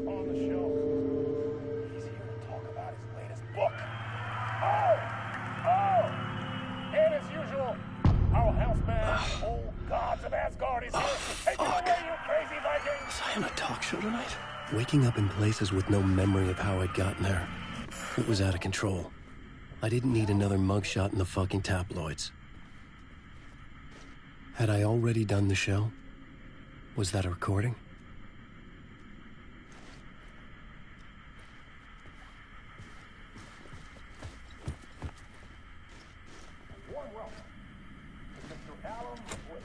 on the show. He's here to talk about his latest book. And as usual, our houseman, old gods of Asgard, is here. Take it away, you crazy Vikings! Was I on a talk show tonight? Waking up in places with no memory of how I'd gotten there. It was out of control. I didn't need another mugshot in the fucking tabloids. Had I already done the show? Was that a recording? Warm welcome to Mr. Alan Wake.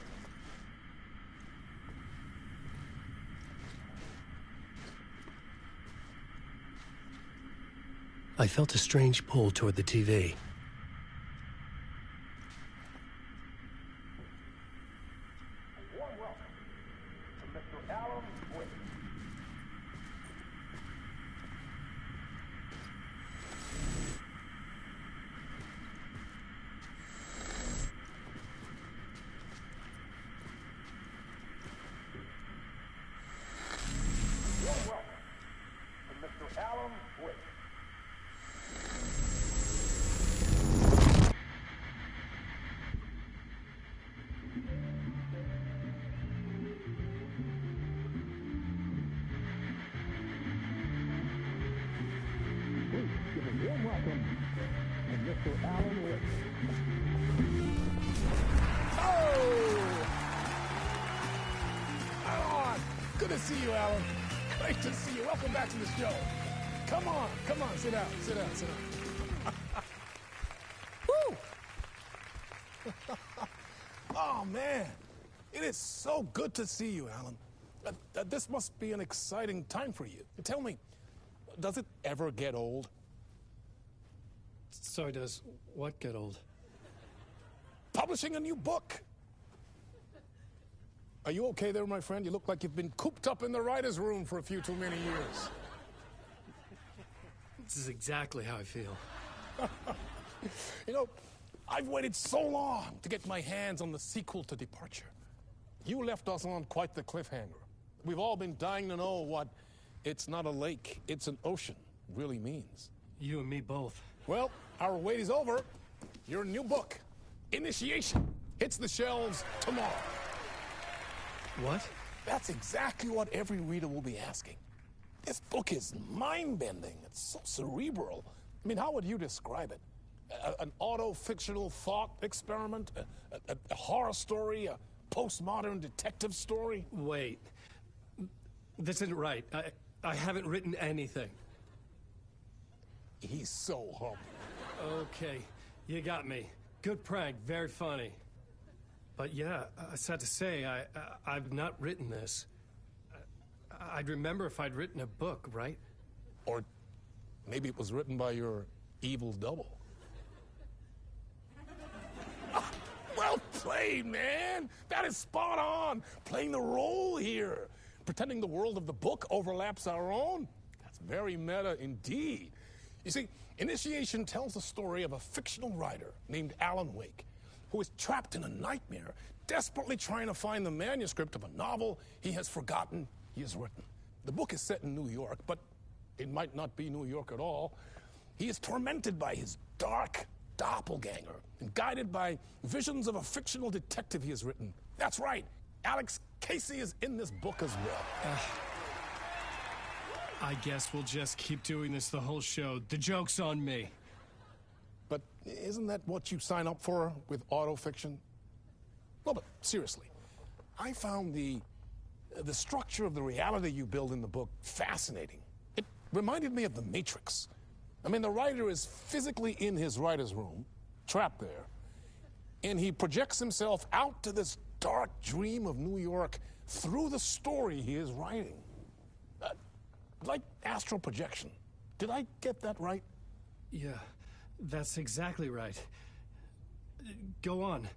I felt a strange pull toward the TV. Warm welcome to Mr. Alan Wake. Warm welcome to Mr. Alan Wake. Please give a warm welcome to Mr. Alan Wake. Oh! Alan! Good to see you, Alan. Great to see you. Welcome back to the show. Come on, sit down. Woo! Oh, man. It is so good to see you, Alan. This must be an exciting time for you. Tell me, does it ever get old? So does what get old? Publishing a new book. Are you okay there, my friend? You look like you've been cooped up in the writer's room for a few too many years. This is exactly how I feel. You know, I've waited so long to get my hands on the sequel to Departure. You left us on quite the cliffhanger. We've all been dying to know what "it's not a lake, it's an ocean" really means. You and me both. Well, our wait is over. Your new book, Initiation, hits the shelves tomorrow. What? That's exactly what every reader will be asking. This book is mind-bending. It's so cerebral. I mean, how would you describe it? An auto-fictional thought experiment? A horror story? A postmodern detective story? Wait. This isn't right. I haven't written anything. He's so humble. Okay, you got me. Good prank, very funny. But yeah, sad to say, I've not written this. I'd remember if I'd written a book, right? Or maybe it was written by your evil double. Well played, man. That is spot on. Playing the role here. Pretending the world of the book overlaps our own. That's very meta indeed. You see, Initiation tells the story of a fictional writer named Alan Wake, who is trapped in a nightmare, desperately trying to find the manuscript of a novel he has forgotten he has written. The book is set in New York, but it might not be New York at all. He is tormented by his dark doppelganger and guided by visions of a fictional detective he has written. That's right, Alex Casey is in this book as well. I guess we'll just keep doing this the whole show. The joke's on me. But isn't that what you sign up for with autofiction? No, but seriously, I found the structure of the reality you build in the book fascinating. It reminded me of The Matrix. I mean, the writer is physically in his writer's room, trapped there, and he projects himself out to this dark dream of New York through the story he is writing. Like astral projection. Did I get that right? Yeah, that's exactly right. Go on.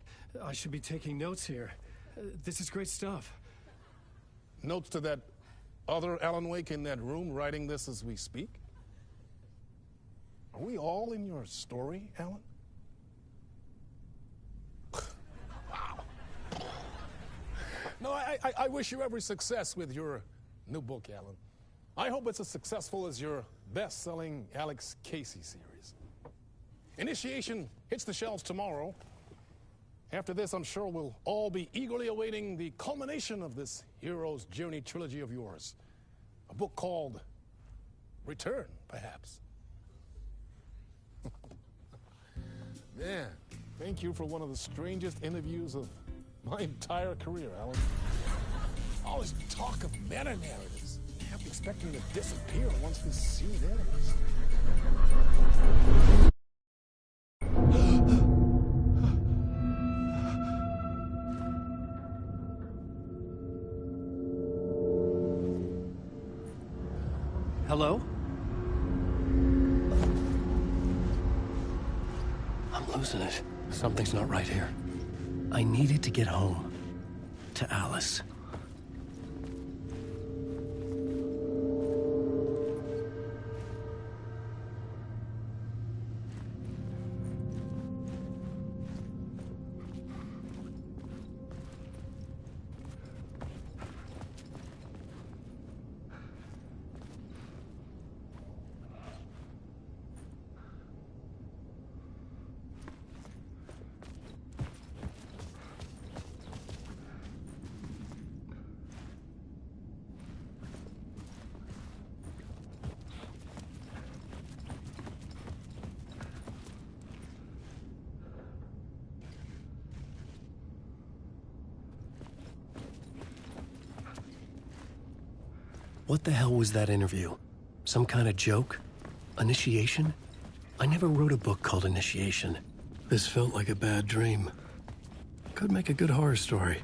I should be taking notes here. This is great stuff. Notes to that other Alan Wake in that room writing this as we speak? Are we all in your story, Alan? Wow. No, I wish you every success with your new book, Alan. I hope it's as successful as your best-selling Alex Casey series. Initiation hits the shelves tomorrow. After this, I'm sure we'll all be eagerly awaiting the culmination of this hero's journey trilogy of yours. A book called Return, perhaps. Man, thank you for one of the strangest interviews of my entire career, Alan. All this talk of meta-narratives. I'm expecting to disappear once this scene ends. Hello? I'm losing it. Something's not right here. I needed to get home. To Alice. What the hell was that interview? Some kind of joke? Initiation? I never wrote a book called Initiation. This felt like a bad dream. Could make a good horror story.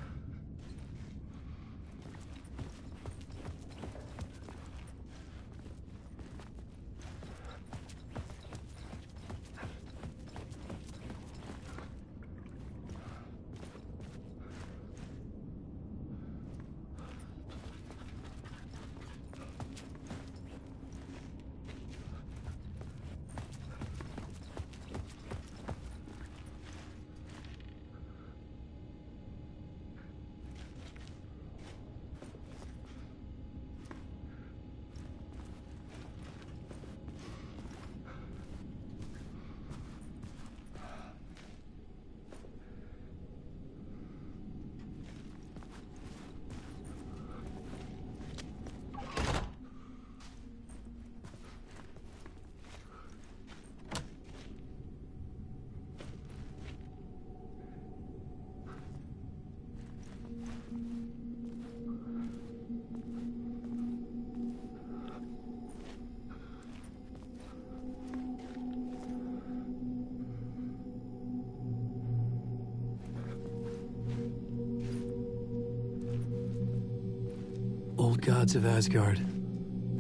Old Gods of Asgard.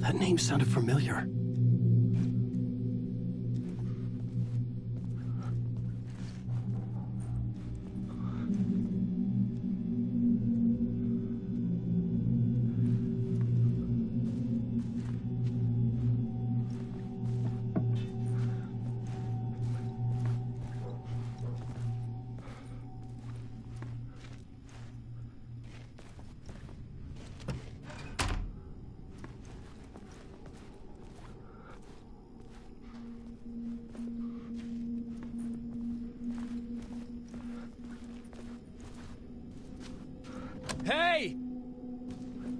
That name sounded familiar. Hey!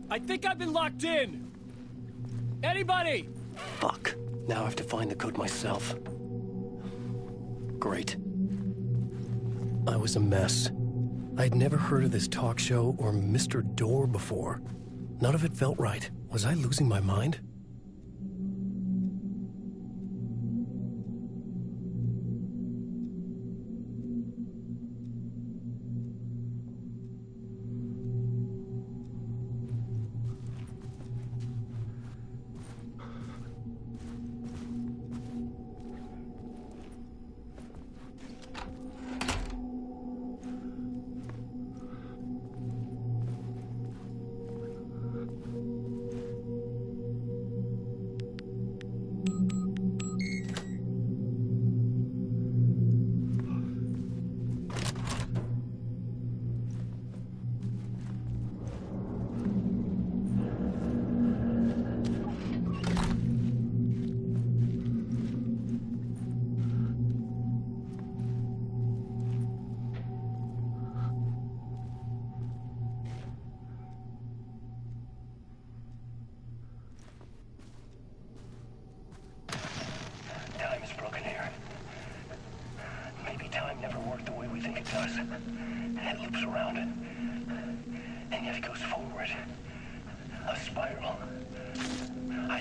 I think I've been locked in! Anybody? Fuck. Now I have to find the code myself. Great. I was a mess. I'd never heard of this talk show or Mr. Door before. None of it felt right. Was I losing my mind?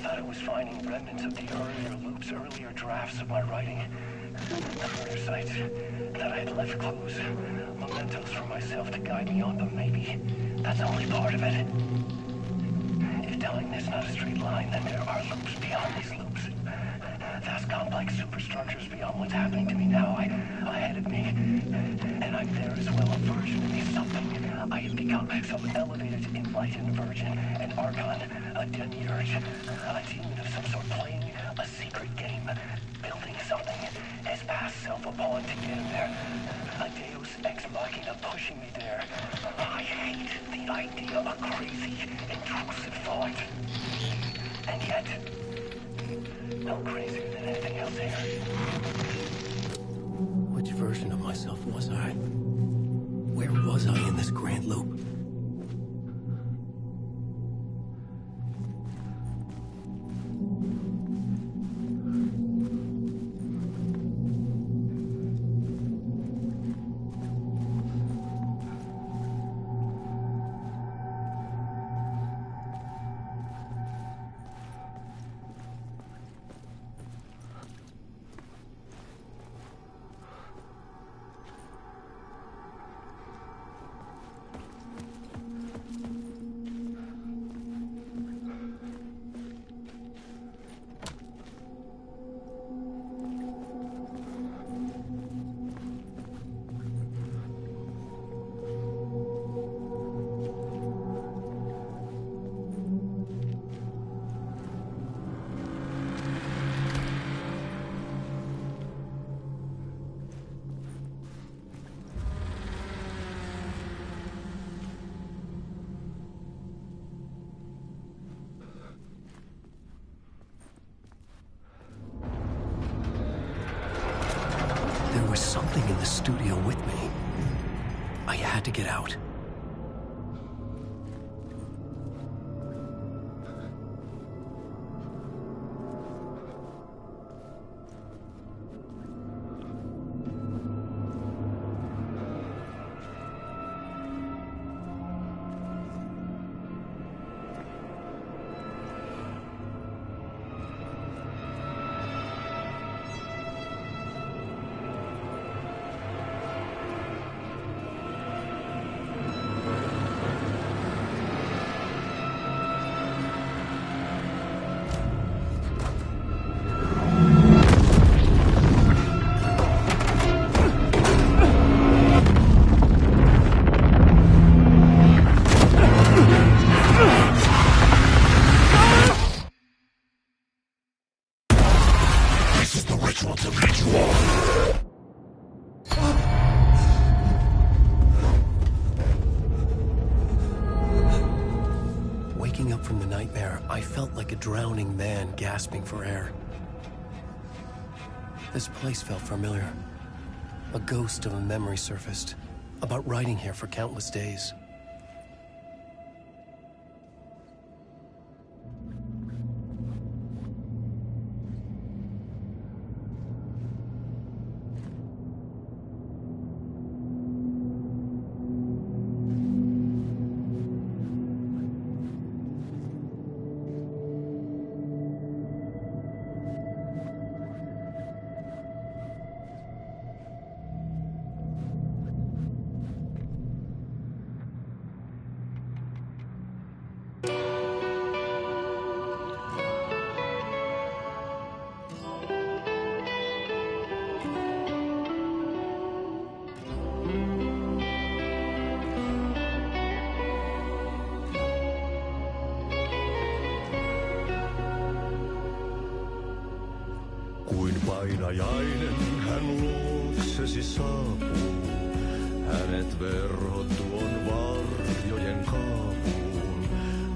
I thought I was finding remnants of the earlier loops, earlier drafts of my writing. The murder sites, that I had left clues, mementos for myself to guide me on, but maybe that's only part of it. If telling this not a straight line, then there are loops beyond these loops. Vast complex superstructures beyond what's happening to me now, ahead of me. And I'm there as well, a version of me, something. I have become some elevated, enlightened virgin, an archon, a demiurge, a demon of some sort, playing a secret game, building something, his past self a pawn to get him there. A deus ex machina pushing me there. I hate the idea of crazy, intrusive thought. And yet, no crazier than anything else here. Which version of myself was I? Where was I in this grand loop? There was something in the studio with me. I had to get out. Waking up from the nightmare, I felt like a drowning man gasping for air. This place felt familiar. A ghost of a memory surfaced, about riding here for countless days. Kuin painajainen hän luoksesi saapuu, hänet verhot tuon varjojen kaapuun.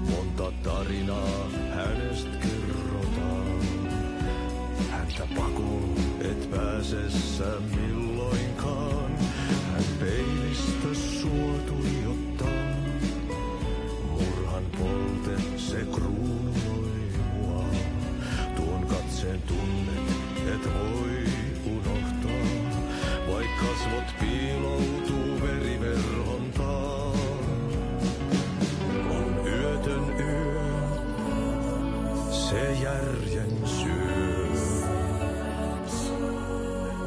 Monta tarinaa hänestä kerrotaan, häntä pakoon et pääse sä milloinkaan. Hän peilistä sua tuijottaa, murhan polte se kruunui mua. Tuon katseen tunnet et voi unohtaa, vaik kasvot piiloutuu veriverhon taa. On yötön yö, se järjen syö.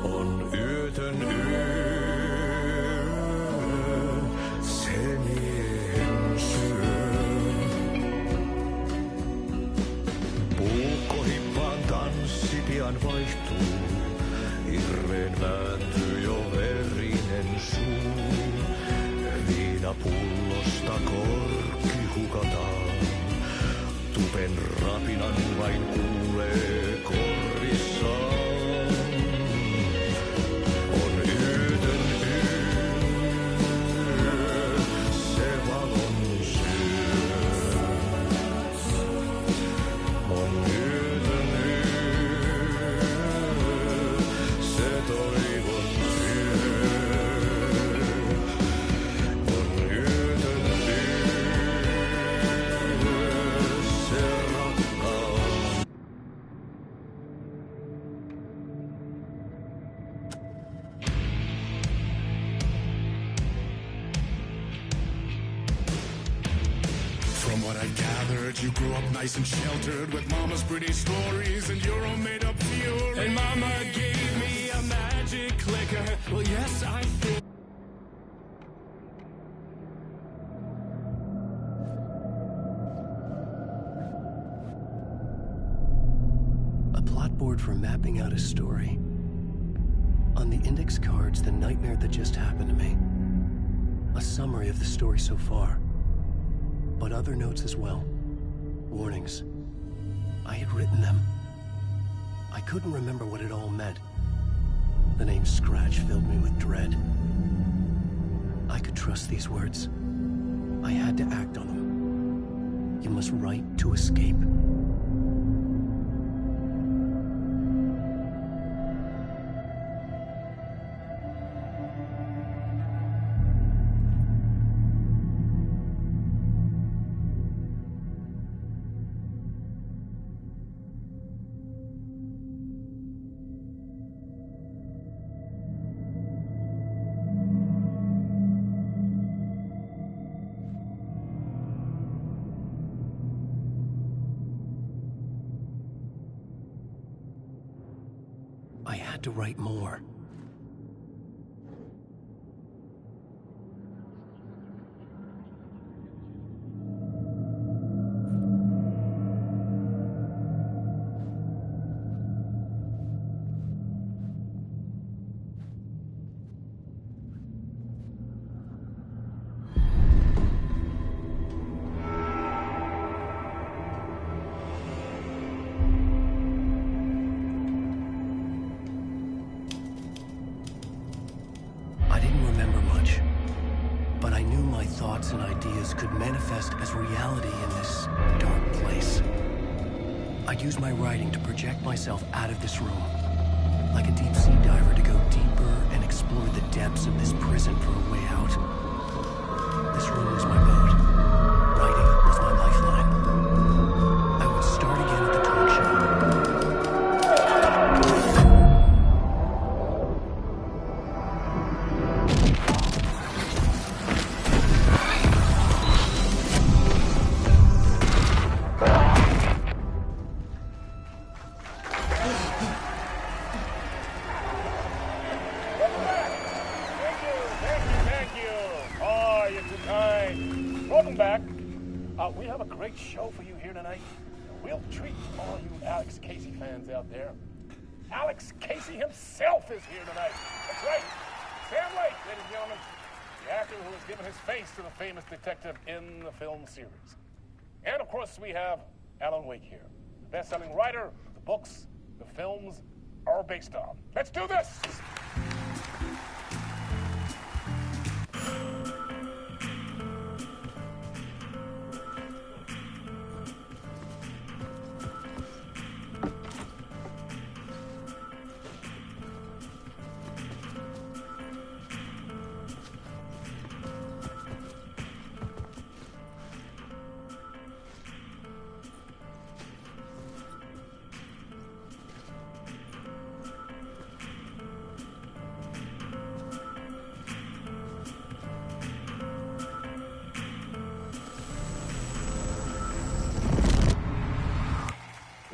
On yötön yö, se miehen syö. Puukkohippaan tanssi pian vaihtuu, hirreen vääntyy jo verinen suu. Viinapullosta korkki hukataan, tupen rapinan vain kuulee korvissaan. On yötön yö, se valon syö. On yötön yö, se toivon syö. On yötön yö, se rakkaus. From what I've gathered, you grew up nice and sheltered with mama's pretty stories and your own made-up theory. And Mama gave me a magic clicker. Well, yes, I think. A plot board for mapping out a story. On the index cards, the nightmare that just happened to me. A summary of the story so far. But other notes as well. Warnings. I had written them. I couldn't remember what it all meant. The name Scratch filled me with dread. I could trust these words. I had to act on them. You must write to escape. I had to write more. I didn't remember much, but I knew my thoughts and ideas could manifest as reality in this dark place. I'd use my writing to project myself out of this room, like a deep-sea diver to go deeper and explore the depths of this prison for a way out. This room was my boat. Writing was my lifeline. I would start again at the talk show. Thank you. Oh, you're too kind. Welcome back. We have a great show for you here tonight. A real treat for all you Alex Casey fans out there. Alex Casey himself is here tonight. That's right. Sam Lake, ladies and gentlemen. The actor who has given his face to the famous detective in the film series. And, of course, we have Alan Wake here. The best-selling writer, the books, the films are based on. Let's do this!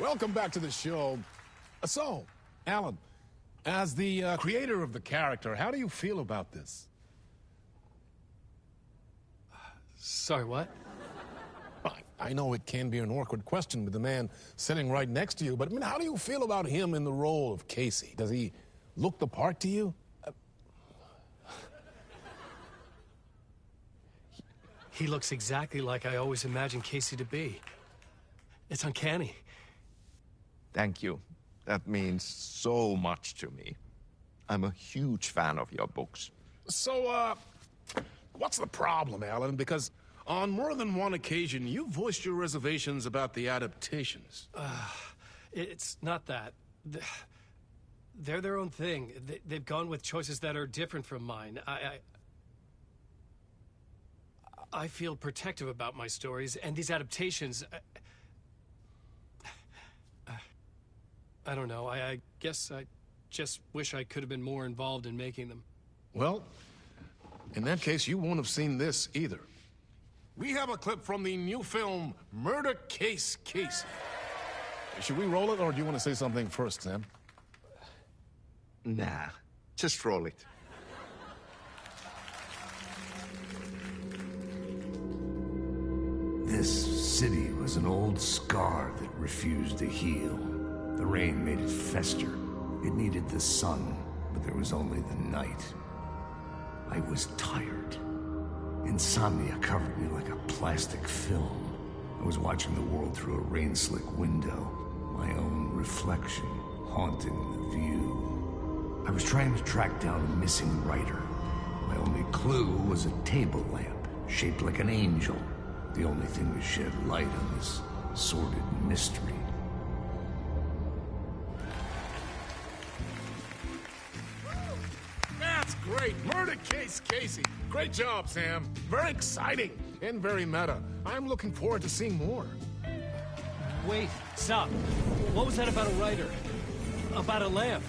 Welcome back to the show. So, Alan, as the creator of the character, how do you feel about this? Sorry, what? I know it can be an awkward question with the man sitting right next to you, but I mean, how do you feel about him in the role of Casey? Does he look the part to you? He looks exactly like I always imagined Casey to be. It's uncanny. Thank you. That means so much to me. I'm a huge fan of your books. So, what's the problem, Alan? Because on more than one occasion, you voiced your reservations about the adaptations. It's not that. They're their own thing. They've gone with choices that are different from mine. I feel protective about my stories, and these adaptations... I don't know. I guess I just wish I could have been more involved in making them. Well, in that case, you won't have seen this either. We have a clip from the new film, Murder Case Casey. Should we roll it, or do you want to say something first, Sam? Nah, just roll it. This city was an old scar that refused to heal. The rain made it fester. It needed the sun, but there was only the night. I was tired. Insomnia covered me like a plastic film. I was watching the world through a rain-slick window, my own reflection haunting the view. I was trying to track down a missing writer. My only clue was a table lamp, shaped like an angel. The only thing to shed light on this sordid mystery. That's great! Murder Case Casey. Great job, Sam. Very exciting and very meta. I'm looking forward to seeing more. Wait, stop. What was that about a writer? About a lamp?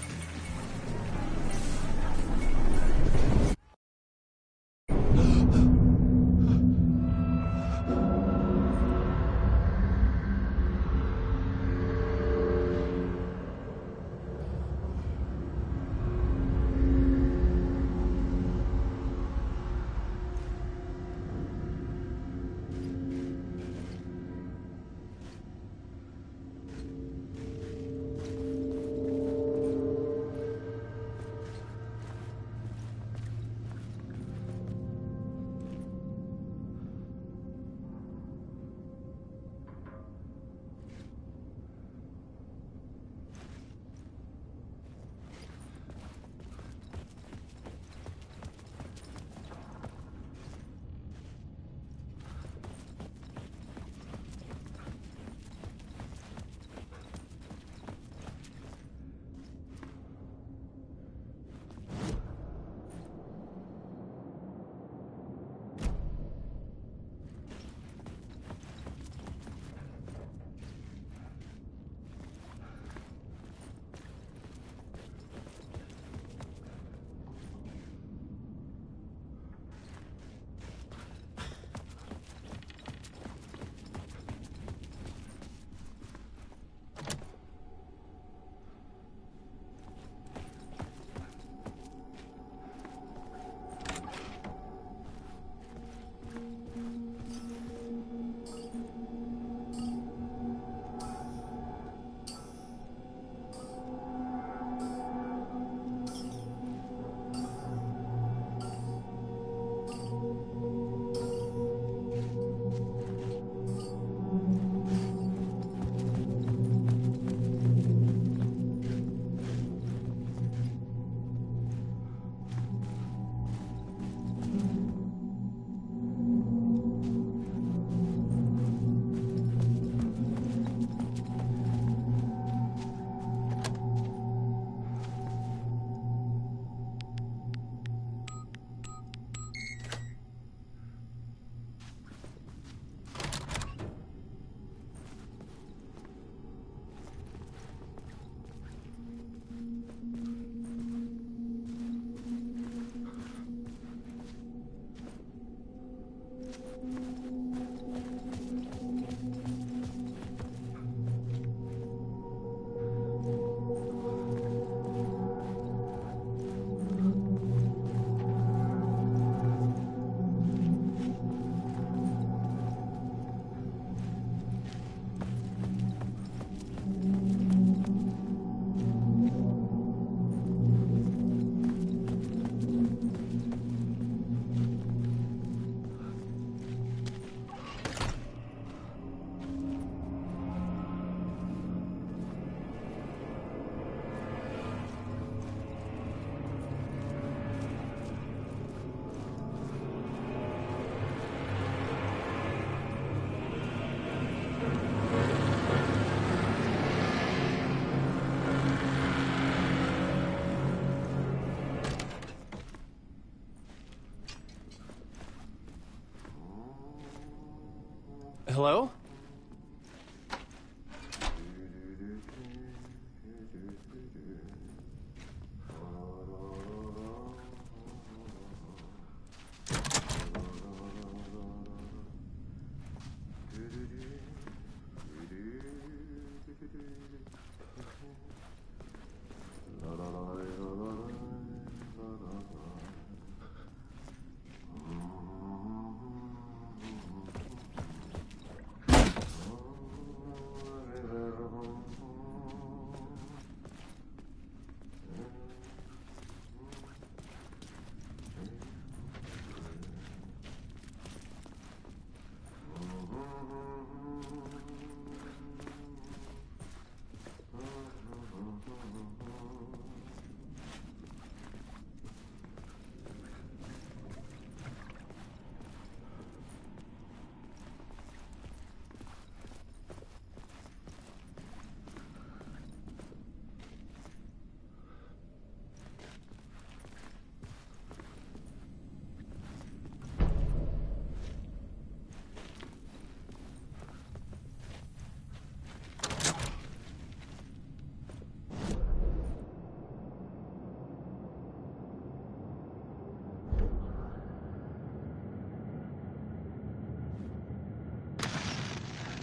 Hello?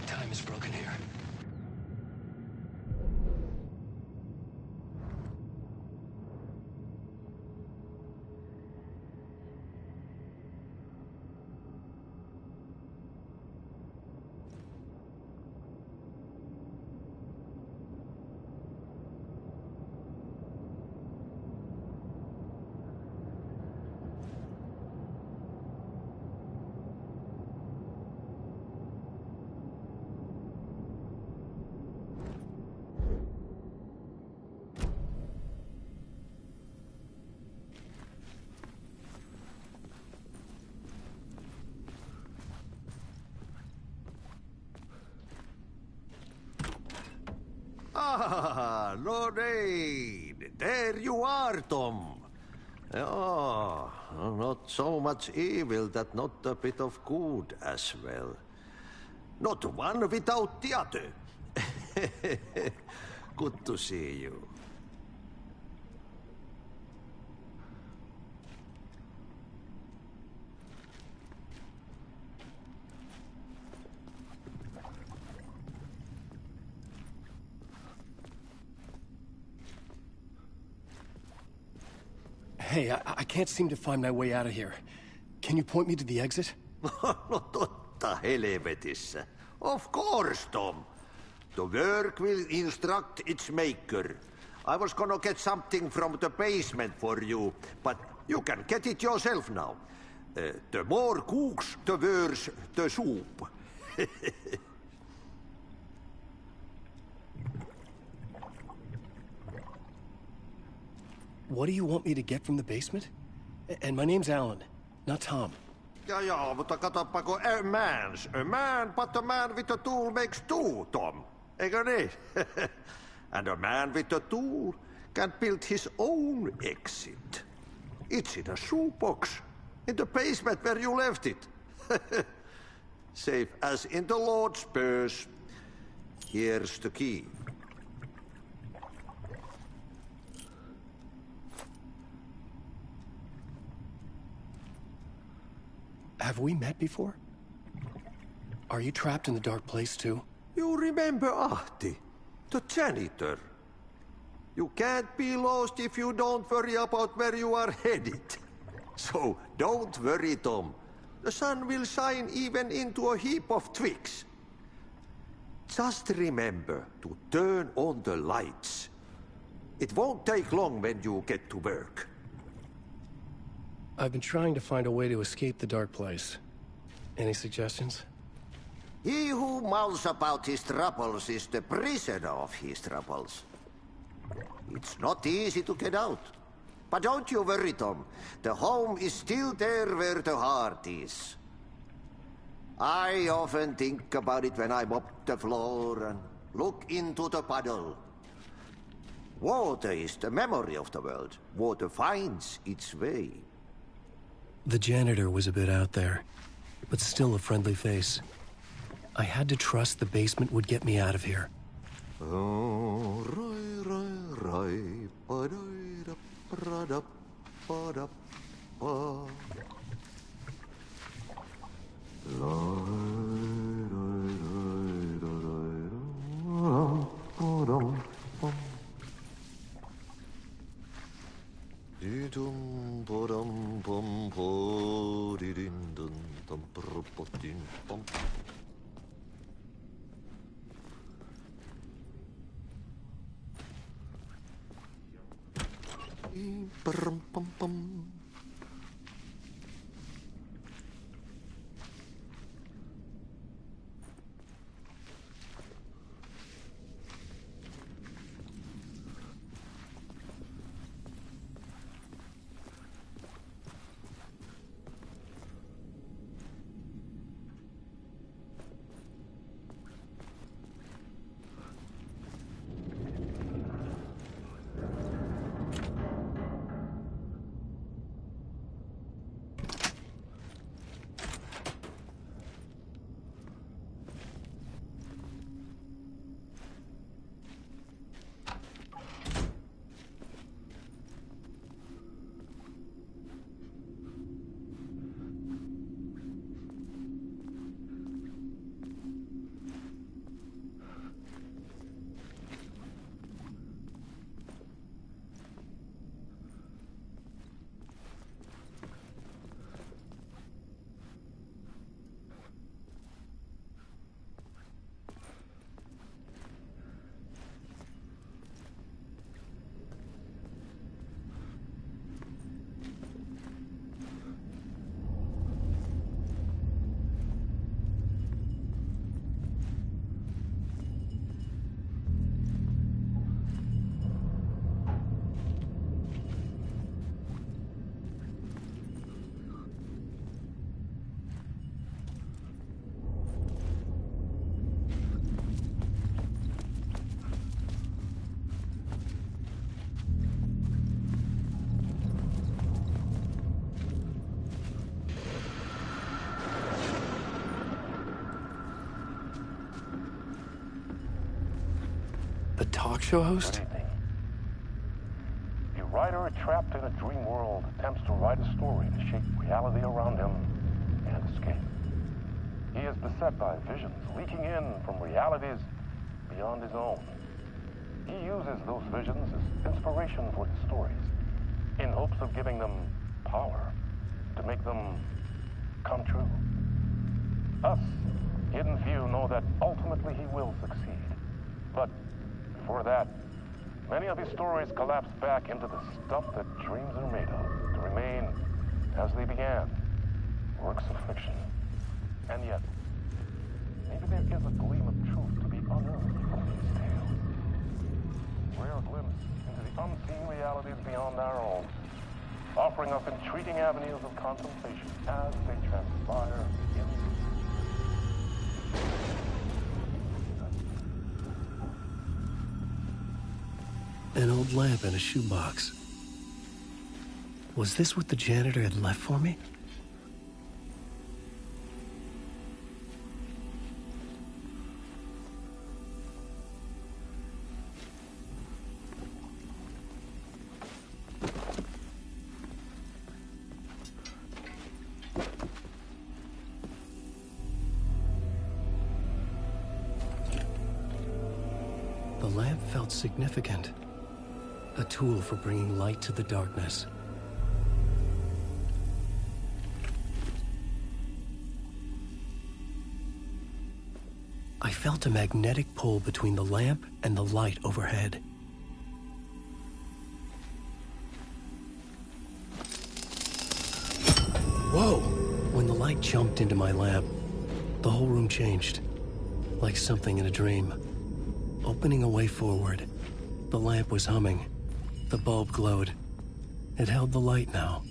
Time is broken here. Ah, Lorraine! There you are, Tom. Oh, not so much evil that not a bit of good as well. Not one without the other. Good to see you. Hey, I can't seem to find my way out of here. Can you point me to the exit? No totta helvetissä. Of course, Tom. The work will instruct its maker. I was gonna get something from the basement for you, but you can get it yourself now. The more cooks, the worse the soup. What do you want me to get from the basement? And my name's Alan, not Tom. Ja, mutta katoppa, a man, but a man with a tool makes two, Tom. Eikö niin? And a man with a tool can build his own exit. It's in a shoebox, in the basement where you left it. Safe as in the Lord's purse. Here's the key. Have we met before? Are you trapped in the dark place too? You remember Ahti, the janitor. You can't be lost if you don't worry about where you are headed. So don't worry, Tom. The sun will shine even into a heap of twigs. Just remember to turn on the lights. It won't take long when you get to work. I've been trying to find a way to escape the dark place. Any suggestions? He who mouths about his troubles is the prisoner of his troubles. It's not easy to get out. But don't you worry, Tom. The home is still there where the heart is. I often think about it when I mop the floor and look into the puddle. Water is the memory of the world. Water finds its way. The janitor was a bit out there, but still a friendly face. I had to trust the basement would get me out of here. The talk show host? Good evening. A writer trapped in a dream world attempts to write a story to shape reality around him and escape. He is beset by visions leaking in from realities beyond his own. He uses those visions as inspiration for his stories, in hopes of giving them power to make them come true. Us, hidden few, know that ultimately he will succeed. But before that, many of his stories collapse back into the stuff that dreams are made of, to remain as they began, works of fiction. And yet, maybe there is a gleam of truth to be unearthed from these tales. Rare glimpse into the unseen realities beyond our own, offering us intriguing avenues of contemplation as they transpire in An old lamp in a shoebox. Was this what the janitor had left for me? The lamp felt significant. A tool for bringing light to the darkness. I felt a magnetic pull between the lamp and the light overhead. Whoa! When the light jumped into my lamp, the whole room changed, like something in a dream. Opening a way forward, the lamp was humming. The bulb glowed. It held the light now.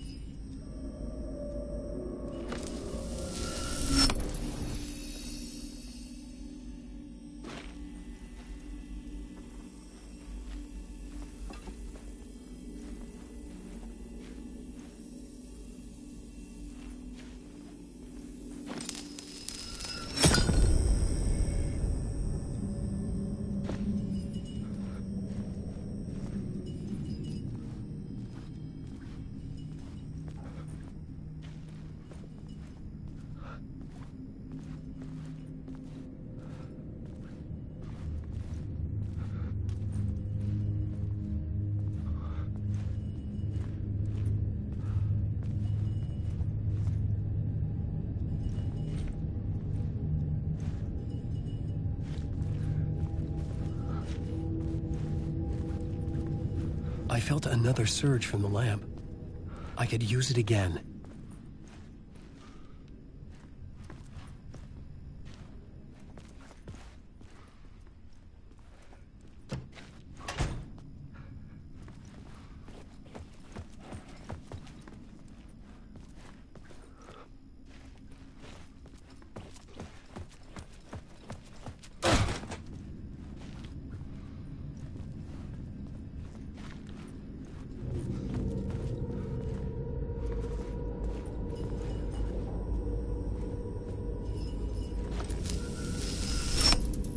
I felt another surge from the lamp. I could use it again.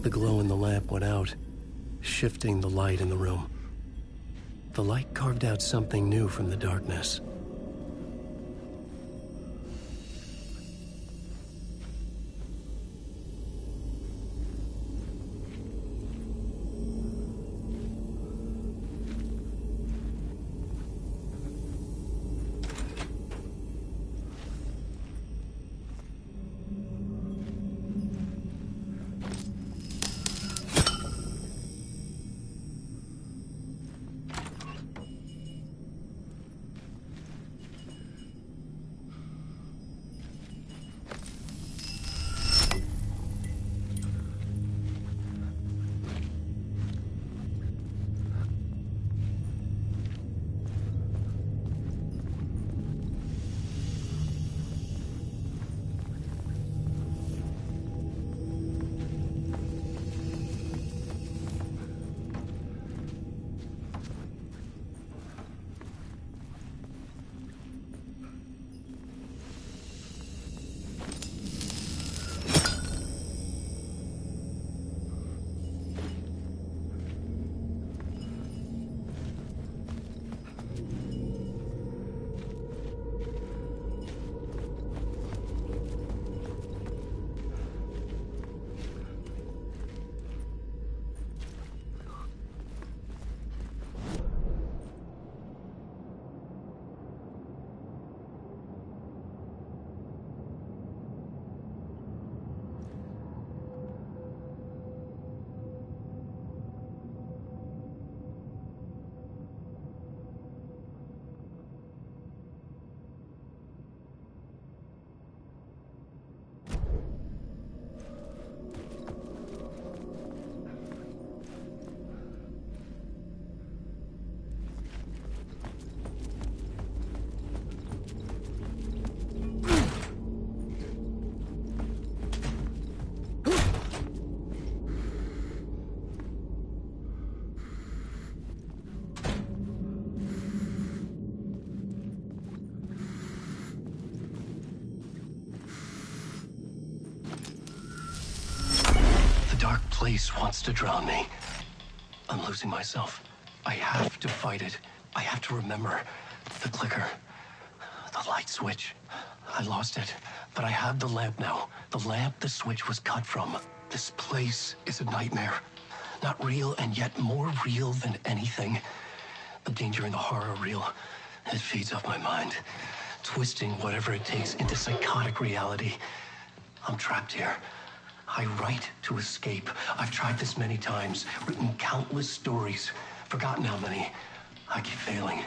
The glow in the lamp went out, shifting the light in the room. The light carved out something new from the darkness. Place wants to drown me. I'm losing myself. I have to fight it. I have to remember the clicker, the light switch. I lost it, but I have the lamp now. The lamp the switch was cut from. This place is a nightmare. Not real, and yet more real than anything. The danger and the horror are real. It feeds off my mind, twisting whatever it takes into psychotic reality. I'm trapped here. I write to escape. I've tried this many times, written countless stories, forgotten how many. I keep failing,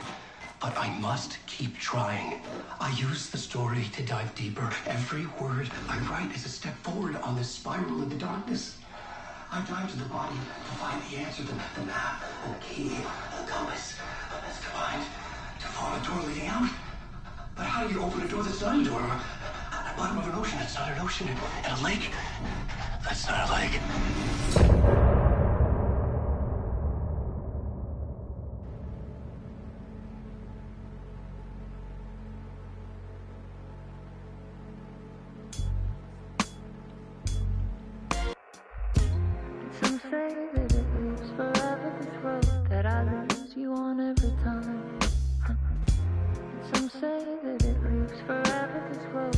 but I must keep trying. I use the story to dive deeper. Every word I write is a step forward on this spiral in the darkness. I dive to the body to find the answer, the map, and the key, and the compass. It's combined to form a door leading out. But how do you open a door that's not a door? At the bottom of an ocean, that's not an ocean. And a lake, that's not a lake. Some say that it lives forever, this road that I lose you on every time. Some say that it lives forever, this road.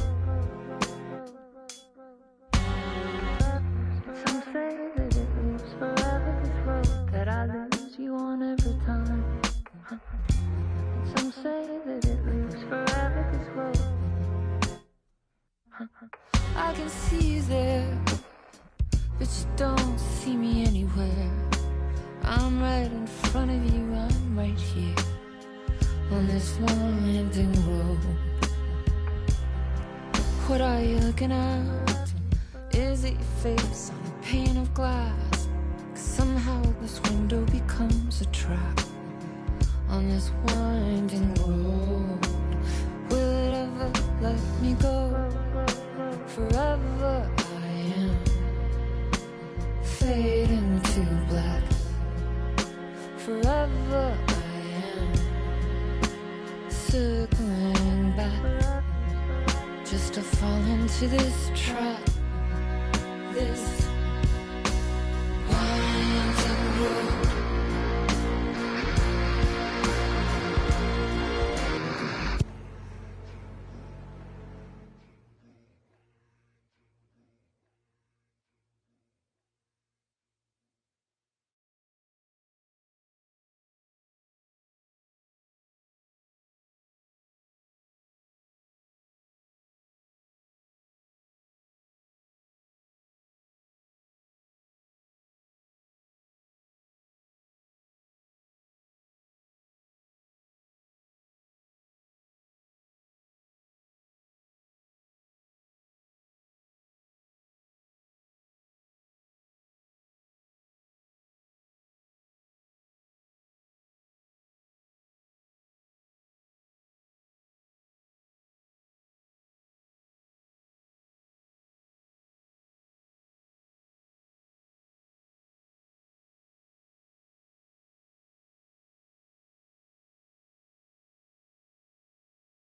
Some say that it lives forever, this road that I lose you on every time. Some say that it lives forever, this road. I can see you there, but you don't see me anywhere. I'm right in front of you, I'm right here on this winding road. What are you looking at? Is it your face on a pane of glass? 'Cause somehow this window becomes a trap on this winding road. Will it ever let me go? Forever I am fading to black. Forever I am circling back just to fall into this trap. This